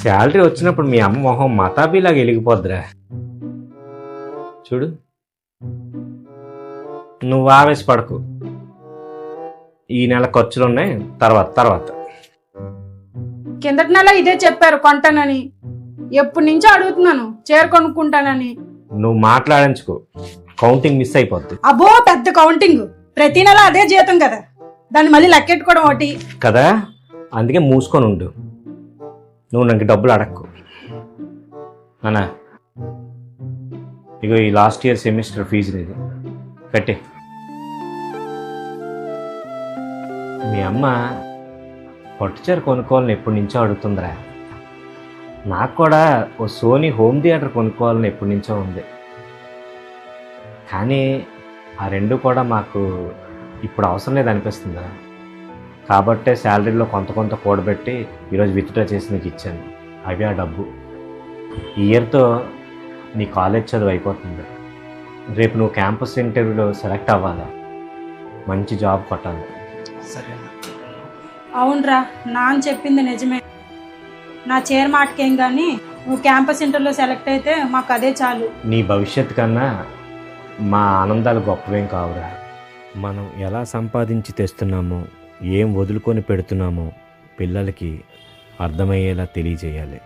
Salary వచ్చినప్పుడు మీ అమ్మ మొహం మతాబీలాగా వెలిగిపోద్దిరా. చూడు, నువ్వు ఆవేశపడకు. ఈ నెల ఖర్చులు ఉన్నాయి, తర్వాత కిందటి నెల ఇదే చెప్పారు కొంటానని. ఎప్పటి నుంచో అడుగుతున్నాను చీర కొనుక్కుంటానని. నువ్వు మాట్లాడించుకో, కౌంటింగ్ మిస్ అయిపోద్ది అబ్బో పెద్ద కౌంటింగ్. ప్రతి నెల అదే జీతం కదా, దాన్ని మళ్ళీ లెక్కెట్టుకోవడం ఒకటి కదా. అందుకే మూసుకొని ఉండు, నువ్వు నాకు డబ్బులు అడక్కు. అన్నా, ఇగో ఈ లాస్ట్ ఇయర్ సెమిస్టర్ ఫీజు లేదు, కట్టే. మీ అమ్మ పట్టుచీర కొనుక్కోవాలని ఎప్పటి నుంచో అడుగుతుందిరా. నాకు కూడా ఓ సోనీ హోమ్ థియేటర్ కొనుక్కోవాలని ఎప్పటి నుంచో ఉంది. కానీ ఆ రెండు కూడా మాకు ఇప్పుడు అవసరం లేదు అనిపిస్తుందా. కాబట్టే శాలరీలో కొంత కూడబెట్టి ఈరోజు విత్డ్రా చేసి నీకు ఇచ్చాను. అవి ఆ డబ్బు. ఈ ఇయర్తో నీ కాలేజ్ చదువు అయిపోతుంది. రేపు నువ్వు క్యాంపస్ ఇంటర్వ్యూలో సెలెక్ట్ అవ్వాలి, మంచి జాబ్ కొట్టాలి. సరే. అవునరా, నాన్న చెప్పింది నిజమే. నా చీర మాటకేం కానీ నువ్వు క్యాంపస్ ఇంటర్లో సెలెక్ట్ అయితే మాకు అదే చాలు. నీ భవిష్యత్తు కన్నా మా ఆనందాలు గొప్పవేం కావురా. మనం ఎలా సంపాదించి తెస్తున్నామో, ఏం వదులుకొని పెడుతున్నామో పిల్లలకి అర్థమయ్యేలా తెలియజేయాలి.